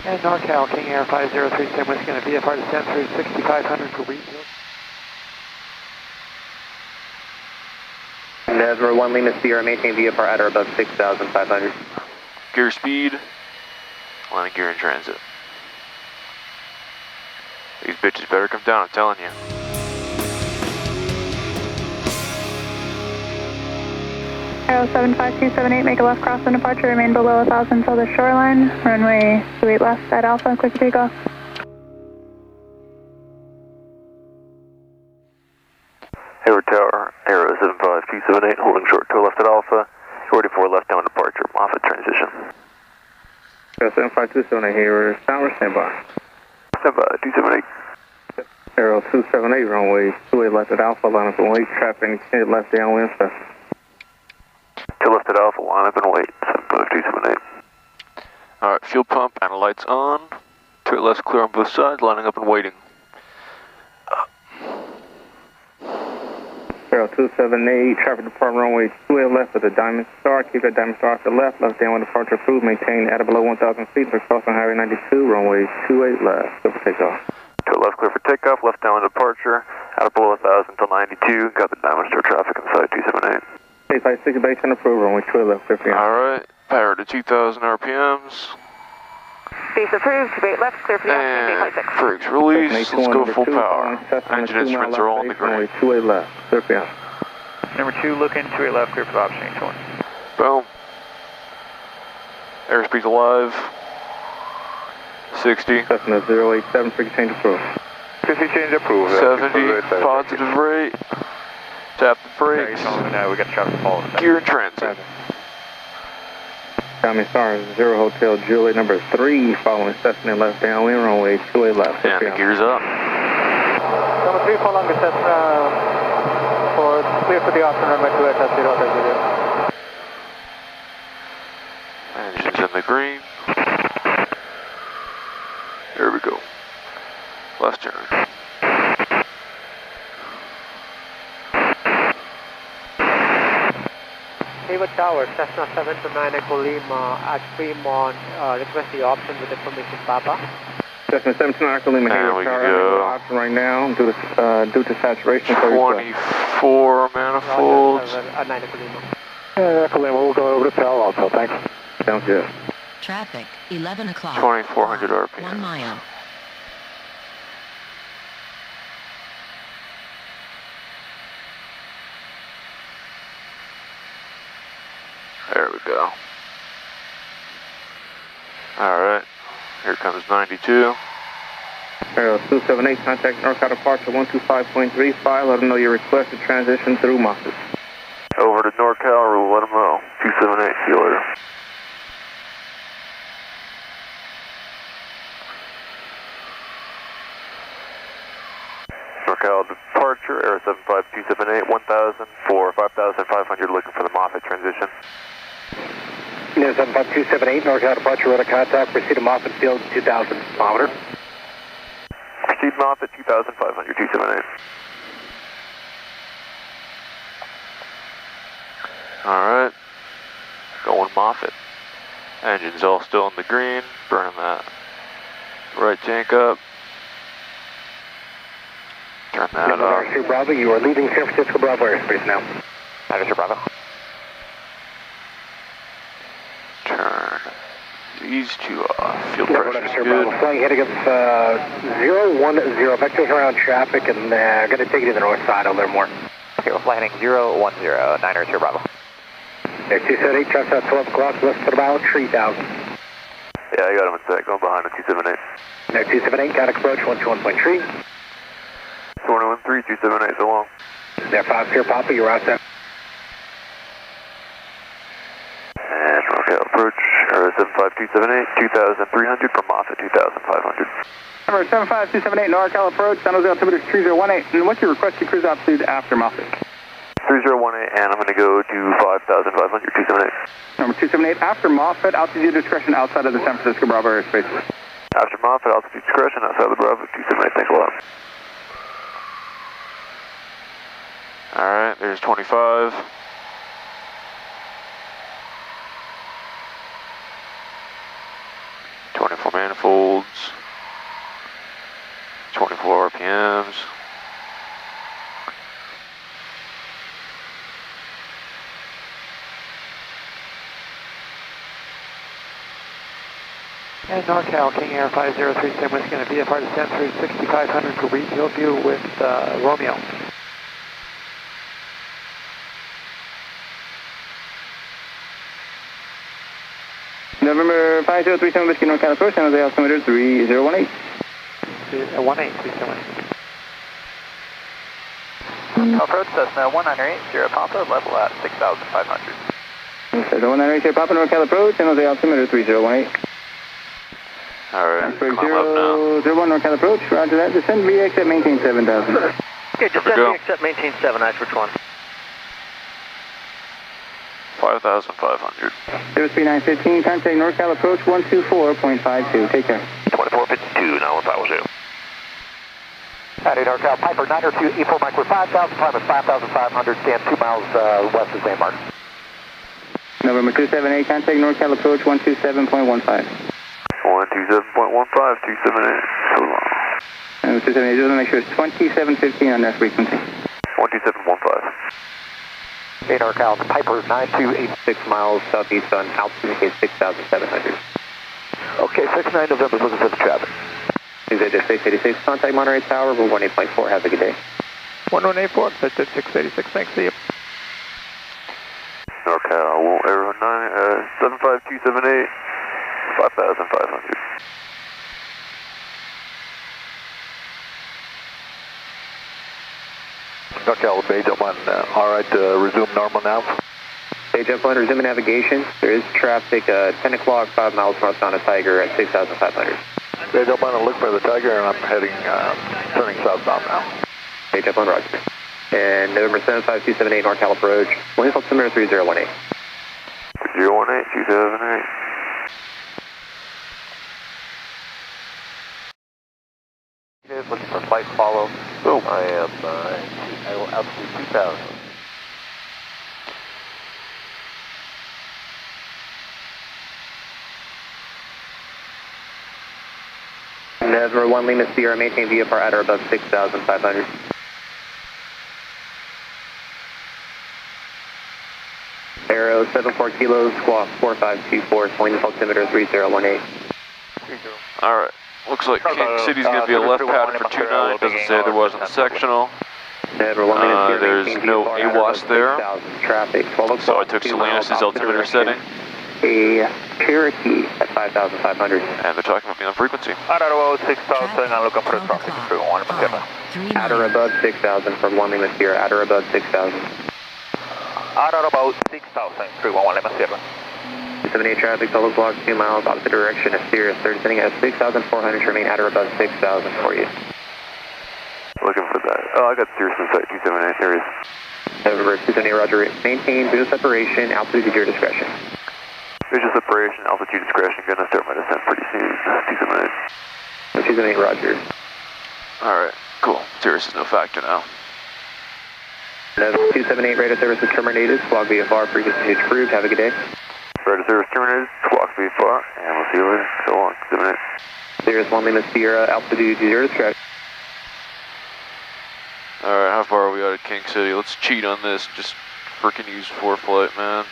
And NorCal, King Air 503, Whiskey going to VFR descent through 6,500 for Wheat. Nesmer 1 Lima Sierra, maintain VFR at or above 6,500. Gear speed, landing gear in transit. These bitches better come down, I'm telling you. Aero 75278, make a left cross and departure, remain below 1,000 until the shoreline. Runway 28 left at Alpha, clear for takeoff. Hayward Tower, Aero 75278, holding short to left at Alpha, 44 left down departure, Moffett transition. Aero 75278, Hayward Tower, standby. Standby, 278. Aero 278, runway 28 left at Alpha, line up and wait, traffic extended left downwind, sir. To left at Alpha, line up and wait, 75278. Alright, fuel pump and lights on. To it left clear on both sides, lining up and waiting. Aero 278, traffic department runway 28 left at the Diamond Star. Keep that Diamond Star to the left downwind departure approved. Maintain at or below 1,000 feet for crossing Highway 92, runway 28 left. Clear for takeoff. To the left clear for takeoff, left downwind departure, at or below 1,000 until 92. Got the Diamond Star traffic inside 278. 856 base and approved, runway 28 left, clear for you. Alright, power to 2,000 RPMs. Base approved, 28 left, clear for And brakes release, let's go full power. Engine instruments are all on the ground. 28 left, clear for you. Number 2, looking 28 left, clear for the option 820. Boom. Airspeed's alive. 60. Cessna 087, frequency change approved. Frequency change approved. 70, positive rate. Tap the brakes. We got traffic follow. Gear in transit. Diamond Star 0 Hotel Juliet number 3, following Cessna left downwind, runway 28 left. And the gear's up. Number 3, following the Cessna for clear for the option runway 28 at 0. Engine's in the green. There we go. Left turn. Hayward Tower, Cessna 729 Echo Lima at Fremont, request the option with information Papa. Cessna 729 Echo Lima, Hayward Tower, option right now due to saturation. 24 manifolds. 9 Echo Lima. Echo Lima, we'll go over to Palo Alto, thanks. Sounds good. Traffic, 11 o'clock. 2,400 RPM. 1 mile. There we go. Alright, here comes 92. Aero 278, contact NorCal departure 125.35. Let them know your request to transition through Moffett. Over to NorCal, we'll let them know. 278, see you later. NorCal departure, Air 75278, 1,000 for 5,500, looking for the Moffett transition. Air 75278, NorCal departure, rotor contact, proceed to Moffett Field, 2,000 kilometer. Proceed Moffett, 2,500, 278. Alright, going Moffett. Engine's all still in the green, burning that right tank up. Turn that off. Sir Bravo, you are leaving San Francisco Bravo airspace now. Sir Bravo. Turn these two off. Fuel pressure's good. Flying heading of 010, vectors around traffic, and going to take it to the north side a little more. Okay, we're flying 010, 9er, Sir Bravo. Air 278, traffic at 12 o'clock, left for about 3,000. Yeah, I got him in sight, going behind the 278. Air 278, contact approach 121.3. 2113, 278, so long. Air 5 Sierra Papa, you're out there. And NorCal approach, Air 75278, 2,300 from Moffett, 2,500. Number 75278, NorCal approach, San Jose altimeter 3018. And what's your request to cruise altitude after Moffett? 3018, and I'm going to go to 5,500, 278. Number 278, after Moffett, altitude discretion outside of the San Francisco Bravo airspace. After Moffett, altitude discretion outside the Bravo, 278, thanks a lot. Alright, there's 25. 24 manifolds, 24 RPMs. And NorCal, King Air 5037, Whiskey on a VFR descent through 6500 for Wheat Hillview with Romeo. November 5037 Whiskey NorCal approach, San Jose altimeter 3018. 1837. Approach Cessna 1980 Papa, level at 6,500. Cessna 1980 Papa NorCal approach, San Jose altimeter 3018. Alright, climb up now. 001 NorCal approach, roger that. Descend VX at maintain 7,000. Okay, descend VX at maintain 7, that's which one? 5,500. 03915, contact NorCal approach 124.52. Take care. 2452, now 150. Howdy, NorCal, Piper 902, E4 Mike, we're 5,000, climb at 5,500, stand 2 miles west of Landmark. November 278, contact NorCal approach 127.15. 127.15, 278, so long. And 278, just want to make sure it's 2715 on that frequency. 127.15. Hey, NorCal, Piper 9286 miles southeast on altitude is 6,700. Okay, 69 November, looking for the traffic. Is it 686, contact Monterey Tower, we're 18.4, have a good day. 1184, expected 686, thanks, see you. NorCal, Aero 75278, 5,500. NorCal, Bay Jump 1, all right, resume normal now. Bay Jump 1, resume navigation. There is traffic 10 o'clock, 5 miles northbound of Tiger at 6,500. Bay Jump 1, look for the Tiger, and I'm heading, turning southbound now. Bay Jump 1, roger. And November 75278 NorCal approach, wind altimeter 3018. 3018, 278. Looking for flight follow. Boom. I will altitude 2,000. November 1 Lima Sierra, maintain VFR at or above 6,500. Aero 74 kilos, squawk 4524, wind altimeter 3018. Alright, looks like King City's going to be a left pattern for 29, doesn't say there was in the sectional. There's no AWAS there, so I took Salinas' altimeter setting. A Cherokee at 5,500. And they're talking about me on frequency. At or above 6,000, I'm looking for the traffic through 117. At or above 6,000 from 1 Lima Sierra, at or above 6,000. At or about 6,000 through 117. 278 traffic, total block 2 miles, opposite direction of Sirius, third descending at 6,400 to remain at or above 6,000 for you. Looking for that. Oh, I got Sirius in sight, 278, here he is. November 278, roger. Maintain visual separation, altitude at your discretion. Visual separation, altitude discretion, gonna start my descent pretty soon, 278. 278, roger. Alright, cool. Sirius is no factor now. November 278, radar service is terminated, squawk VFR, frequency approved, have a good day. Radar service terminated, squawk VFR, and we'll see you later. So long, 278. Sirius 1 Lima Sierra, altitude 0 discretion. Alright, how far are we out of King City? Let's cheat on this, just freaking use ForeFlight, man.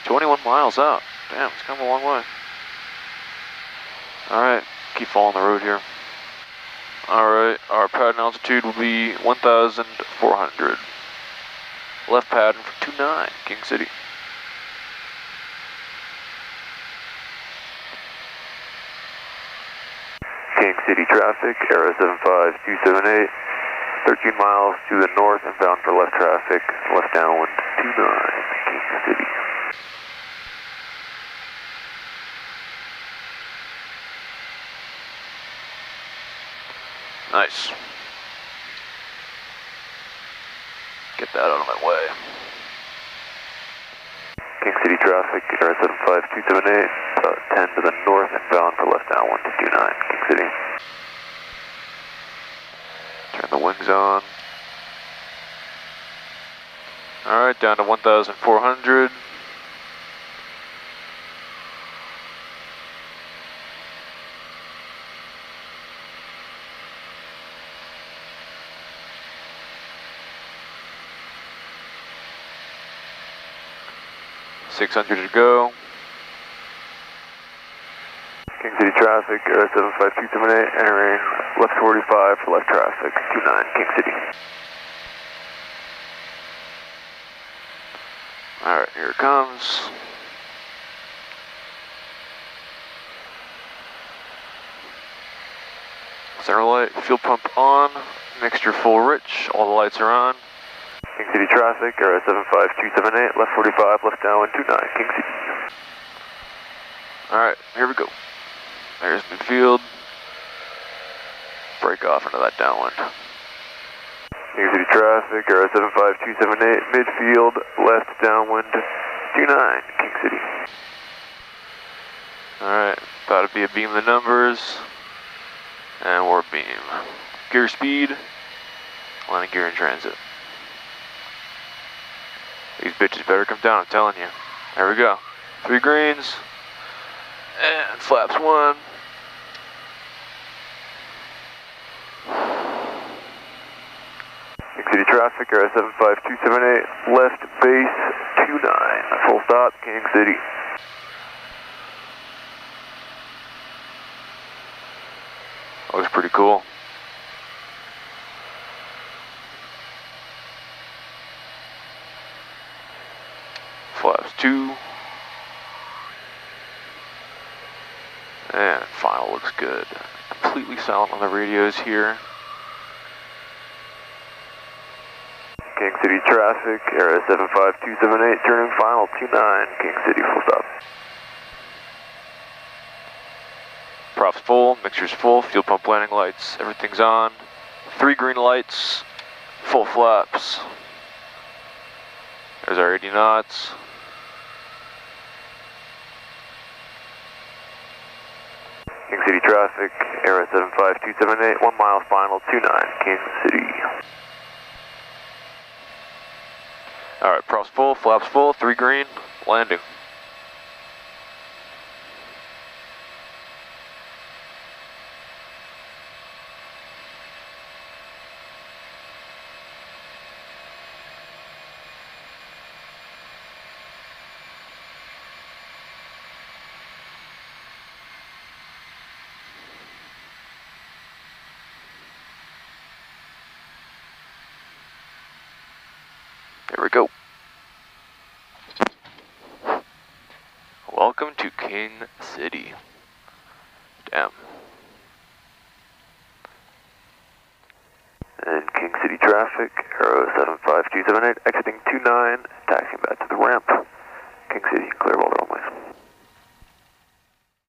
21 miles out. Damn, it's come a long way. Alright, keep following the road here. Alright, our pattern altitude will be 1,400. Left pattern for 29, King City. King City traffic, Aero 75278, 13 miles to the north and bound for left traffic, left downwind 29, King City. Nice. Get that out of my way. King City traffic, Aero 75278, about 10 to the north and bound for left downwind 29, King City. Turn the wings on. Alright, down to 1,400. 600 to go. King City traffic, Air 75278, entering left 45 for left traffic, 29, King City. Alright, here it comes. Center light, fuel pump on, mixture full rich, all the lights are on. King City traffic, Air 75278, left 45, left downwind 29, King City. Alright, here we go. There's midfield. Break off into that downwind. King City traffic, Air 75278, midfield, left downwind 29, King City. Alright, about to be a beam the numbers. And we're beam. Gear speed, landing gear in transit. These bitches better come down, I'm telling you. There we go. 3 greens. And flaps 1. King City traffic, Air 75278, left base 29, full stop, King City. Looks pretty cool. Flaps 2. And final looks good. Completely silent on the radios here. King City traffic, Air 75278, turning final 29, King City, full stop. Props full, mixture's full, fuel pump landing lights, everything's on. 3 green lights, full flaps. There's our 80 knots. King City traffic, Air 75278, 1 mile final 29, King City. Alright, props full, flaps full, 3 green, landing. There we go. Welcome to King City. Damn. And King City traffic, Aero 75278, exiting 29, taxiing back to the ramp. King City, clear water only.